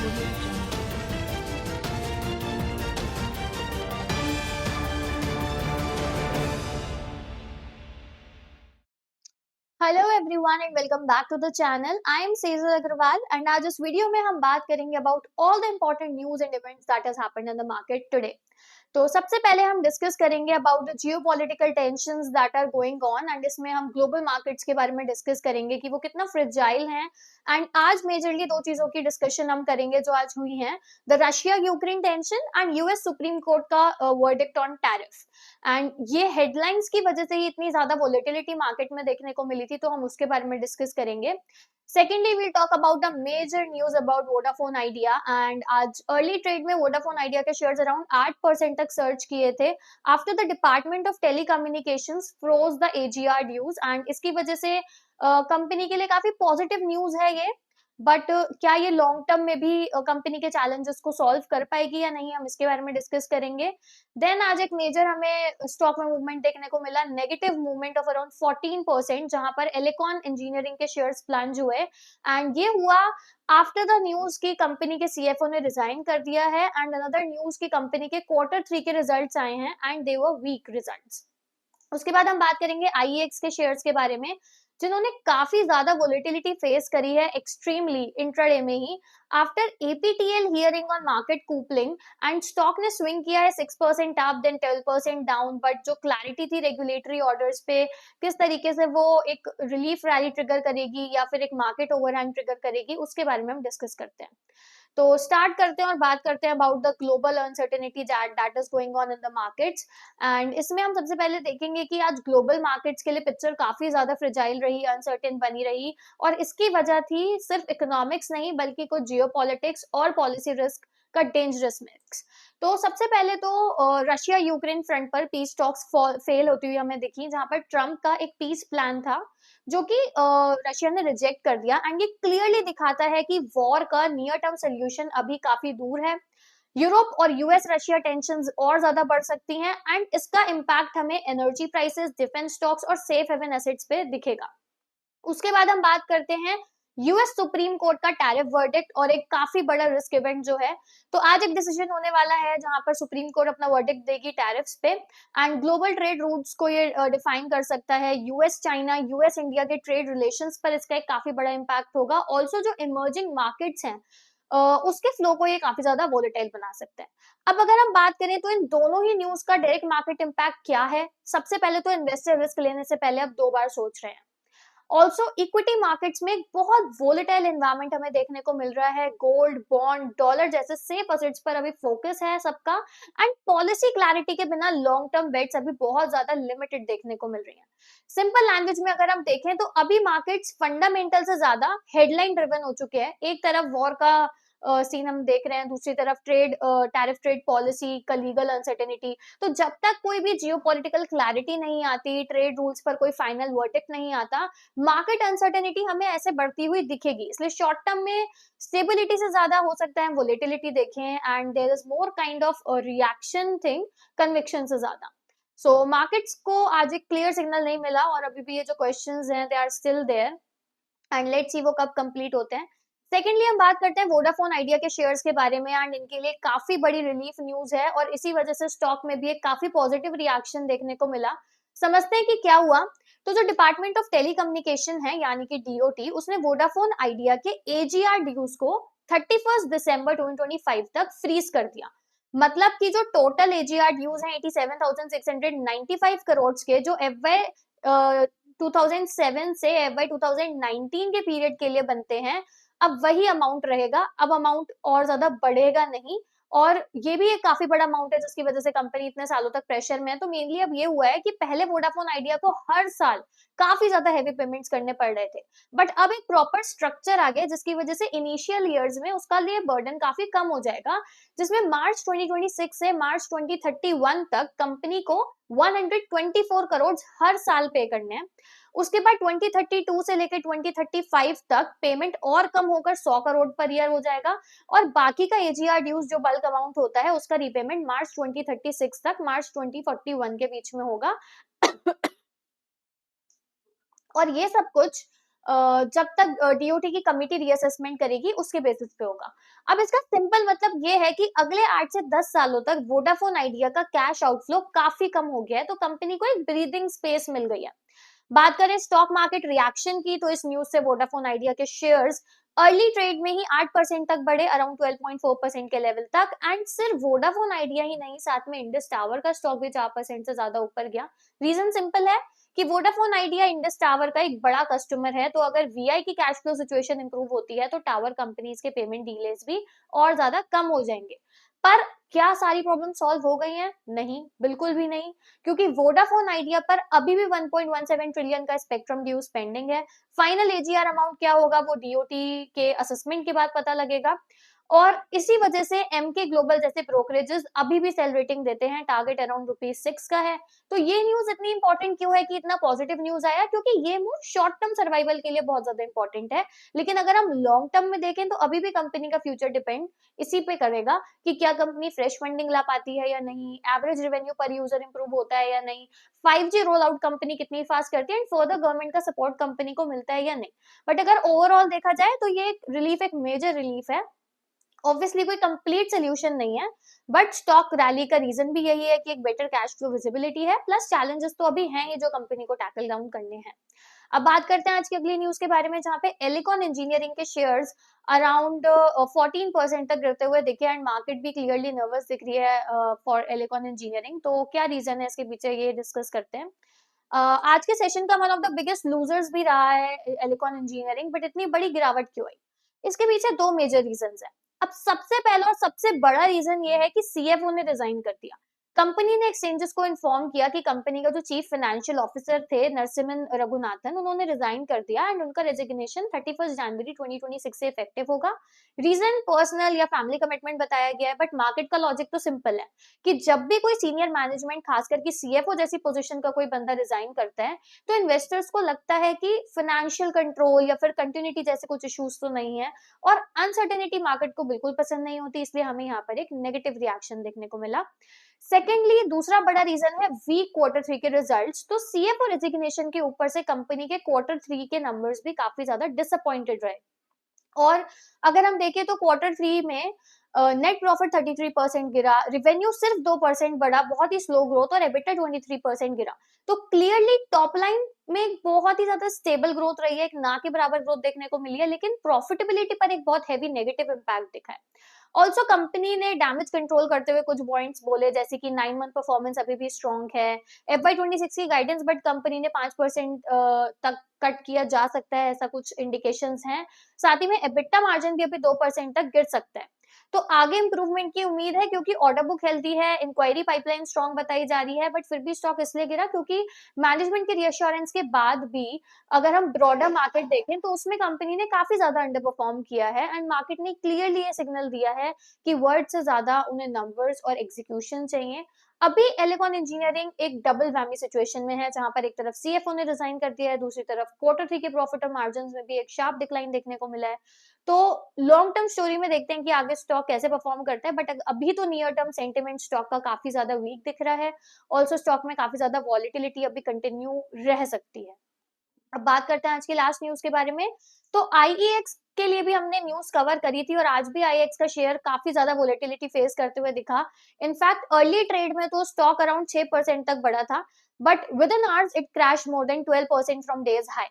Audio Jungle. Hello everyone and welcome back to the channel. I am Sejal Agarwal and आज इस video में हम बात करेंगे about all the important news and events that has happened in the market today. तो सबसे पहले हम डिस्कस करेंगे about the geopolitical tensions that are going on and इसमें हम ग्लोबल मार्केट्स के बारे में डिस्कस करेंगे कि वो कितना फ्रेजाइल हैं। एंड आज मेजरली दो चीजों की डिस्कशन हम करेंगे जो आज हुई हैं, the Russia Ukraine tension and US supreme court का वर्डिक्ट ऑन टैरिफ। एंड ये हेडलाइंस की वजह से ही इतनी ज्यादा वोलेटिलिटी मार्केट में देखने को मिली थी, तो हम उसके बारे में डिस्कस करेंगे। Secondly we'll talk about the major news about Vodafone Idea and आज अर्ली ट्रेड में वोडाफोन आइडिया के शेयर्स अराउंड 8% तक सर्च किए थे after the department of telecommunications froze the AGR dues. And इसकी वजह से कंपनी के लिए काफी पॉजिटिव न्यूज है ये, बट क्या ये लॉन्ग टर्म में भी कंपनी के चैलेंजेस को सॉल्व कर पाएगी या नहीं, हम इसके बारे में डिस्कस करेंगे। देन आज एक मेजर हमें स्टॉक में मूवमेंट देखने को मिला, नेगेटिव मूवमेंट ऑफ अराउंड 14%, जहां पर एलिकॉन इंजीनियरिंग के शेयर्स प्लंज हुए एंड ये हुआ आफ्टर द न्यूज की कंपनी के सीएफओ ने रिजाइन कर दिया है एंड अनदर न्यूज की कंपनी के Q3 के रिजल्ट्स आए हैं and they were weak results. उसके बाद हम बात करेंगे आईएक्स के शेयर्स के बारे में, जिन्होंने काफी ज्यादा वोलेटिलिटी फेस करी है एक्सट्रीमली इंट्राडे में ही after APTEL hearing on market coupling. And stock ने स्विंग किया है 6% अप देन 12% डाउन, बट जो क्लैरिटी थी रेगुलेटरी ऑर्डर्स पे किस तरीके से वो एक रिलीफ रैली ट्रिगर करेगी या फिर एक मार्केट ओवरहैंग ट्रिगर करेगी, उसके बारे में हम डिस्कस करते हैं। तो स्टार्ट करते हैं और बात करते हैं about the global uncertainty that is going on in the markets. And इसमें हम सबसे पहले देखेंगे कि आज ग्लोबल मार्केट्स के लिए पिक्चर काफी ज्यादा फ्रेजाइल रही, अनसर्टेन बनी रही, और इसकी वजह थी सिर्फ इकोनॉमिक्स नहीं बल्कि कुछ जियोपॉलिटिक्स और पॉलिसी रिस्क का डेंजरस मिक्स। तो सबसे पहले तो रशिया यूक्रेन फ्रंट पर पीस टॉक्स फेल होती हुई हमें दिखी, जहां पर ट्रम्प का एक पीस प्लान था जो कि रशिया ने रिजेक्ट कर दिया एंड ये क्लियरली दिखाता है कि वॉर का नियर टर्म सोल्यूशन अभी काफी दूर है। यूरोप और यूएस रशिया टेंशंस और ज्यादा बढ़ सकती हैं एंड इसका इम्पैक्ट हमें एनर्जी प्राइसेस, डिफेंस स्टॉक्स और सेफ हेवन एसेट्स पे दिखेगा। उसके बाद हम बात करते हैं यूएस सुप्रीम कोर्ट का टैरिफ वर्डिक्ट और एक काफी बड़ा रिस्क इवेंट जो है। तो आज एक डिसीजन होने वाला है जहां पर सुप्रीम कोर्ट अपना वर्डिक्ट देगी टैरिफ्स पे एंड ग्लोबल ट्रेड रूट्स को ये डिफाइन कर सकता है। यूएस चाइना, यूएस इंडिया के ट्रेड रिलेशंस पर इसका एक काफी बड़ा इम्पैक्ट होगा। ऑल्सो जो इमर्जिंग मार्केट्स हैं उसके फ्लो को ये काफी ज्यादा वोलेटाइल बना सकते हैं। अब अगर हम बात करें तो इन दोनों ही न्यूज का डायरेक्ट मार्केट इम्पैक्ट क्या है, सबसे पहले तो इन्वेस्टर रिस्क लेने से पहले अब 2 बार सोच रहे हैं। ऑल्सो इक्विटी मार्केट्स में एक बहुत वोलेटाइल एनवायरमेंट हमें देखने को मिल रहा है। गोल्ड, बॉन्ड, डॉलर जैसे सेफ असेट्स पर अभी फोकस है सबका एंड पॉलिसी क्लैरिटी के बिना लॉन्ग टर्म बेट्स अभी बहुत ज्यादा लिमिटेड देखने को मिल रही हैं। सिंपल लैंग्वेज में अगर हम देखें तो अभी मार्केट्स फंडामेंटल से ज्यादा हेडलाइन ड्रिवन हो चुके हैं। एक तरफ वॉर का सीन हम देख रहे हैं, दूसरी तरफ टैरिफ ट्रेड पॉलिसी का लीगल अनसर्टेनिटी। तो जब तक कोई भी जियोपॉलिटिकल क्लैरिटी नहीं आती, ट्रेड रूल्स पर कोई फाइनल वर्डिक्ट नहीं आता, मार्केट अनसर्टेनिटी हमें ऐसे बढ़ती हुई दिखेगी। इसलिए शॉर्ट टर्म में स्टेबिलिटी से ज्यादा हो सकता है वोलेटिलिटी देखें and there is more kind of reaction thing conviction से ज्यादा। सो मार्केट्स को आज एक क्लियर सिग्नल नहीं मिला और अभी भी ये जो क्वेश्चंस हैं they are still there and let's see वो कब कंप्लीट होते हैं। सेकेंडली हम बात करते हैं वोडाफोन आइडिया के शेयर्स के बारे में एंड इनके लिए काफी बड़ी रिलीफ न्यूज है और इसी वजह से स्टॉक में भी एक काफी पॉजिटिव रिएक्शन देखने को मिला। समझते हैं कि क्या हुआ। तो जो डिपार्टमेंट ऑफ टेलीकम्युनिकेशन है यानी कि डीओटी, उसने वोडाफोन आइडिया के एजीआर ड्यूज को 31 दिसंबर 2025 तक फ्रीज कर दिया। मतलब कि जो टोटल एजीआर ड्यूज हैं 87,695 करोड़ के, जो एफवाई 2007 से एफवाई 2019 के पीरियड के लिए बनते हैं, अब वही अमाउंट रहेगा। अब अमाउंट और ज्यादा बढ़ेगा नहीं और ये भी एक काफी बड़ा अमाउंट है जिसकी वजह से कंपनी इतने सालों तक प्रेशर में है। तो मेनली अब ये हुआ है कि पहले वोडाफोन आइडिया को हर साल काफी ज्यादा हैवी पेमेंट्स करने पड़ रहे थे, बट अब एक प्रॉपर स्ट्रक्चर आ गया जिसकी वजह से इनिशियल ईयर्स में उसका लिए बर्डन काफी कम हो जाएगा, जिसमें मार्च 2026 से मार्च 2031 तक कंपनी को 124 करोड़ हर साल पे करने हैं। उसके बाद 2032 से लेकर 2035 तक पेमेंट और कम होकर 100 करोड़ पर ईयर हो जाएगा और बाकी का एजीआर ड्यूज जो बल्क अमाउंट होता है उसका रीपेमेंट मार्च 2036 तक मार्च 2041 के बीच में होगा। और ये सब कुछ जब तक डीओटी की कमिटी रीअसेसमेंट करेगी उसके बेसिस पे होगा। अब इसका सिंपल मतलब ये है कि अगले 8 से 10 सालों तक वोडाफोन आइडिया का कैश आउटफ्लो काफी कम हो गया है, तो कंपनी को एक ब्रीदिंग स्पेस मिल गई है। बात करें स्टॉक मार्केट रिएक्शन की, तो इस न्यूज से वोडाफोन आइडिया के शेयर्स अर्ली ट्रेड में ही 8% तक बढ़े, अराउंड 12.4% के लेवल तक। एंड सिर्फ वोडाफोन आइडिया ही नहीं, साथ में इंडस टावर का स्टॉक भी 4% से ज्यादा ऊपर गया। रीजन सिंपल है कि वोडाफोन आइडिया इंडस टावर का एक बड़ा कस्टमर है, तो अगर वीआई की कैश फ्लो सिचुएशन इंप्रूव होती है तो टावर कंपनीज के पेमेंट डिलेज भी और ज्यादा कम हो जाएंगे। पर क्या सारी प्रॉब्लम सॉल्व हो गई हैं? नहीं, बिल्कुल भी नहीं, क्योंकि वोडाफोन आइडिया पर अभी भी 1.17 ट्रिलियन का स्पेक्ट्रम ड्यूज पेंडिंग है। फाइनल एजीआर अमाउंट क्या होगा वो डीओटी के असेसमेंट के बाद पता लगेगा। और इसी वजह से एमके ग्लोबल जैसे ब्रोकरेजेस अभी भी सेल रेटिंग देते हैं, टारगेट अराउंड ₹6 का है। तो ये न्यूज इतनी इंपॉर्टेंट क्यों है कि इतना पॉजिटिव न्यूज आया? क्योंकि ये मूव शॉर्ट टर्म सर्वाइवल के लिए बहुत ज्यादा इंपॉर्टेंट है, लेकिन अगर हम लॉन्ग टर्म में देखें तो अभी भी कंपनी का फ्यूचर डिपेंड इसी पे करेगा कि क्या कंपनी फ्रेश फंडिंग ला पाती है या नहीं, एवरेज रेवेन्यू पर यूजर इंप्रूव होता है या नहीं, 5G रोल आउट कंपनी कितनी फास्ट करती है, एंड फर्दर गवर्नमेंट का सपोर्ट कंपनी को मिलता है या नहीं। बट अगर ओवरऑल देखा जाए तो ये रिलीफ एक मेजर रिलीफ है। ऑब्वियसली कोई कंप्लीट सोल्यूशन नहीं है, बट स्टॉक रैली का रीजन भी यही है कि एक बेटर कैश फ्लो विजिबिलिटी है, प्लस चैलेंजेस तो अभी हैं ही जो कंपनी को टैकल डाउन करने हैं। अब बात करते हैं आज की अगली न्यूज के बारे में, जहां पे एलिकॉन इंजीनियरिंग के शेयर्स अराउंड 14% तक गिरते हुए दिखे, एंड मार्केट भी क्लियरली नर्वस दिख रही है फॉर एलिकॉन इंजीनियरिंग। तो क्या रीजन है इसके पीछे, ये डिस्कस करते हैं। आज के सेशन का one of the biggest losers भी रहा है एलिकॉन इंजीनियरिंग, बट इतनी बड़ी गिरावट क्यों आई? इसके पीछे दो मेजर रीजंस है। अब सबसे पहला और सबसे बड़ा रीजन ये है कि सीएफओ ने रिजाइन कर दिया। कंपनी ने एक्सचेंजेस को इन्फॉर्म किया कि कंपनी का जो चीफ फाइनेंशियल ऑफिसर थे नरसिम्हन रघुनाथन, उन्होंने रिजाइन कर दिया, एंड उनका रेजिग्नेशन 31 जनवरी 2026 से इफेक्टिव होगा। रीजन पर्सनल या फैमिली कमिटमेंट बताया गया है, बट मार्केट का लॉजिक तो सिंपल है कि जब भी कोई सीनियर मैनेजमेंट, खासकर कि सीएफओ जैसी पोजीशन का कोई बंदा रिजाइन करता है, तो इन्वेस्टर्स को लगता है कि फाइनेंशियल कंट्रोल या फिर कंटिन्यूटी जैसे कुछ इश्यूज तो नहीं है, और अनसर्टेनिटी मार्केट को बिल्कुल पसंद नहीं होती, इसलिए हमें यहाँ पर एक नेगेटिव रिएक्शन देखने को मिला। सेकेंडली, दूसरा बड़ा रीजन है वीक Q3 के रिजल्ट्स। तो सीएफओ रेजिग्नेशन के ऊपर से कंपनी के Q3 के नंबर्स भी काफी ज्यादा डिसअपॉइंटेड रहे। और अगर हम देखें तो Q3 में नेट प्रॉफिट 33% गिरा, रेवेन्यू सिर्फ 2% बढ़ा, बहुत ही स्लो ग्रोथ, और एबिटा 23% गिरा। तो क्लियरली टॉप लाइन में बहुत ही ज्यादा स्टेबल ग्रोथ रही है, एक ना के बराबर ग्रोथ देखने को मिली है, लेकिन प्रॉफिटेबिलिटी पर एक बहुत हैवी नेगेटिव इंपैक्ट दिखा है। ऑल्सो कंपनी ने डैमेज कंट्रोल करते हुए कुछ पॉइंट्स बोले, जैसे कि 9 मंथ परफॉर्मेंस अभी भी स्ट्रॉन्ग है, FY26 की गाइडेंस बट कंपनी ने 5% तक कट किया जा सकता है, ऐसा कुछ इंडिकेशंस हैं। साथ ही में एबिटा मार्जिन भी अभी 2% तक गिर सकता है। तो आगे इंप्रूवमेंट की उम्मीद है क्योंकि ऑर्डर बुक हेल्दी है, इंक्वायरी पाइपलाइन स्ट्रॉन्ग बताई जा रही है, बट फिर भी स्टॉक इसलिए गिरा क्योंकि मैनेजमेंट के रिएश्योरेंस के बाद भी अगर हम ब्रॉडर मार्केट देखें तो उसमें कंपनी ने काफी ज्यादा अंडर परफॉर्म किया है, एंड मार्केट ने क्लियरली ये सिग्नल दिया है कि वर्ड से ज्यादा उन्हें नंबर्स और एग्जीक्यूशन चाहिए। अभी एलिकॉन इंजीनियरिंग एक डबल वैमी सिचुएशन में है, जहां पर एक तरफ सीएफओ ने रिजाइन कर दिया है, दूसरी तरफ Q3 के प्रॉफिट और मार्जिन में भी एक शार्प डिक्लाइन देखने को मिला है। तो लॉन्ग टर्म स्टोरी में देखते हैं कि आगे स्टॉक कैसे परफॉर्म करता है, बट अभी तो नियर टर्म सेंटिमेंट स्टॉक का काफी ज्यादा वीक दिख रहा है। ऑल्सो स्टॉक में काफी ज्यादा वॉलिटिलिटी अभी कंटिन्यू रह सकती है। अब बात करते हैं आज की लास्ट न्यूज के बारे में। तो आईईएक्स के लिए भी हमने न्यूज कवर करी थी, और आज भी आईईएक्स का शेयर काफी ज्यादा वोलेटिलिटी फेस करते हुए दिखा। इनफैक्ट अर्ली ट्रेड में तो स्टॉक अराउंड 6% तक बढ़ा था, but within hours it crash more than 12% from days high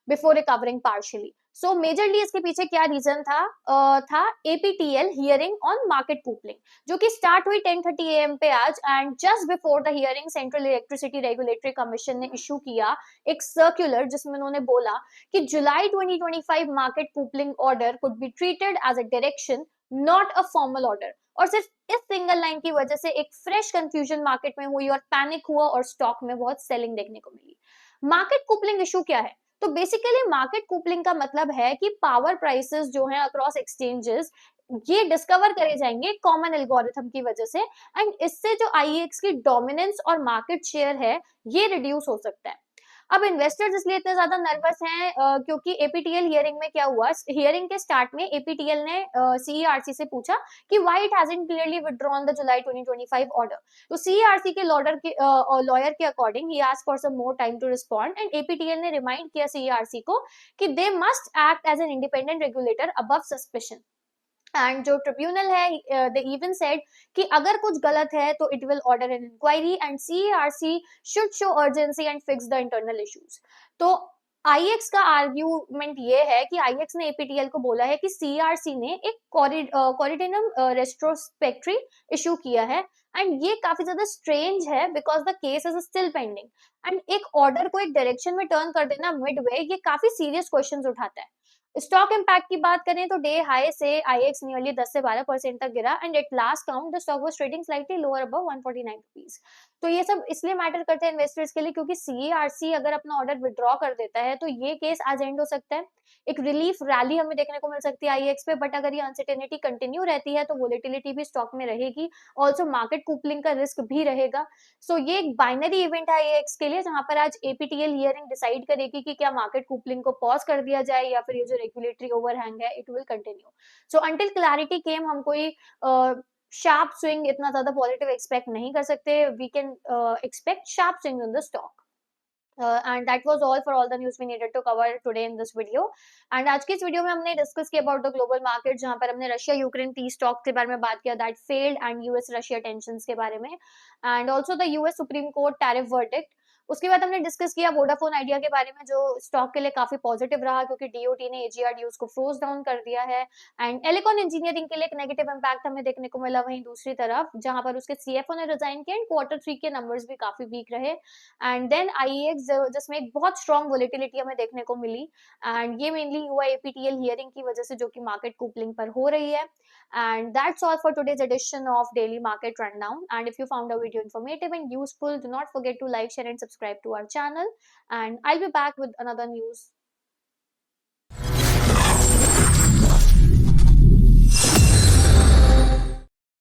before recovering partially. So majorly इसके पीछे क्या रीजन था? था APTEL hearing on market coupling, जो कि स्टार्ट हुई 10:30 AM पे आज, and just before the hearing central electricity regulatory commission ने इशू किया एक सर्कुलर, जिसमें उन्होंने बोला कि जुलाई 2025 market coupling order could be treated as a direction, not a formal order. और सिर्फ इस सिंगल लाइन की वजह से एक फ्रेश कंफ्यूजन मार्केट में हुई और पैनिक हुआ, और स्टॉक में बहुत सेलिंग देखने को मिली। मार्केट कूपलिंग इशू क्या है? तो बेसिकली मार्केट कूपलिंग का मतलब है कि पावर प्राइसेस जो है अक्रॉस एक्सचेंजेस, ये डिस्कवर करे जाएंगे कॉमन एल्गोरिथम की वजह से, एंड इससे जो आईएक्स की डोमिनेंस और मार्केट शेयर है ये रिड्यूस हो सकता है। अब इन्वेस्टर्स इसलिए इतने ज्यादा नर्वस हैं क्योंकि एपीटीएल हियरिंग में क्या हुआ, हियरिंग के स्टार्ट में एपीटीएल ने सीईआरसी से पूछा कि why it hasn't clearly withdrawn the July 2025 order. तो सीईआरसी के लॉयर के according he asked for some more time to respond, and APTEL ने रिमाइंड किया सीईआरसी को कि they must act as an independent regulator above suspicion. And जो tribunal है they even said कि अगर कुछ गलत है तो it will order an inquiry and CRC should show urgency and fix the internal issues. तो आईएक्स का आर्ग्यूमेंट ये है कि आईएक्स ने एपीटीएल को बोला है कि सीआरसी ने एक कॉरिडेनम रेट्रोस्पेक्टरी इशू किया है, एंड ये काफी ज्यादा स्ट्रेंज है because the case is still pending. And एक ऑर्डर को एक डायरेक्शन में टर्न कर देना मिडवे, ये काफी सीरियस क्वेश्चंस उठाता है। स्टॉक इम्पैक्ट की बात करें तो डे हाई से आईएक्स नियरली 10 से 12% तक गिरा, and at last count the stock was trading slightly lower above 149 rupees. तो ये सब इसलिए मैटर करते हैं इन्वेस्टर्स के लिए क्योंकि सीईआरसी अगर अपना ऑर्डर विड्रॉ कर देता है तो ये केस आज एंड हो सकता है, एक रिलीफ रैली हमें देखने को मिल सकती है आईएक्स पे। बट अगर ये अनसर्टेनिटी कंटिन्यू रहती है तो वोलेटिलिटी भी स्टॉक में रहेगी, ऑल्सो मार्केट कूपलिंग का रिस्क भी रहेगा। सो ये एक बाइनरी इवेंट है आईएक्स के लिए, जहां पर आज एपीटीएल हियरिंग डिसाइड करेगी कि क्या मार्केट कूपलिंग को पॉज कर दिया जाए या फिर ये जो रेगुलेटरी ओवरहैंग है it will continue. So until clarity came हम कोई शार्प स्विंग इतना ज्यादा पॉजिटिव एक्सपेक्ट नहीं कर सकते। We can expect sharp swing in the stock. And that was all for all the news we needed to cover today in this video. And आज की इस वीडियो में हमने डिस्कस किया अबाउट द ग्लोबल मार्केट, जहां पर हमने Russia Ukraine piece talk के बारे में बात किया that failed, and US Russia tensions के बारे में, and also the US supreme court tariff verdict. उसके बाद हमने डिस्कस किया वोडाफोन आइडिया के बारे में, जो स्टॉक के लिए काफी पॉजिटिव रहा क्योंकि डीओटी ने एजीआर ड्यूज को फ्रोज डाउन कर दिया है। एंड एलिकॉन इंजीनियरिंग के लिए एक नेगेटिव इंपैक्ट हमें देखने को मिला वहीं दूसरी तरफ, जहां पर उसके सीएफओ ने रिजाइन किया, एंड क्वार्टर 3 के नंबर्स भी काफी वीक रहे। एंड देन आईएक्स जिसमें एक बहुत स्ट्रॉन्ग वोलेटिलिटी हमें देखने को मिली, एंड ये मेनली हुआ एपीटीएल हियरिंग की वजह से जो कि मार्केट कूपलिंग पर हो रही है। And that's all for today's edition of daily market rundown, and if you found a video informative and useful, do not forget to like, share and subscribe to our channel, and I'll be back with another news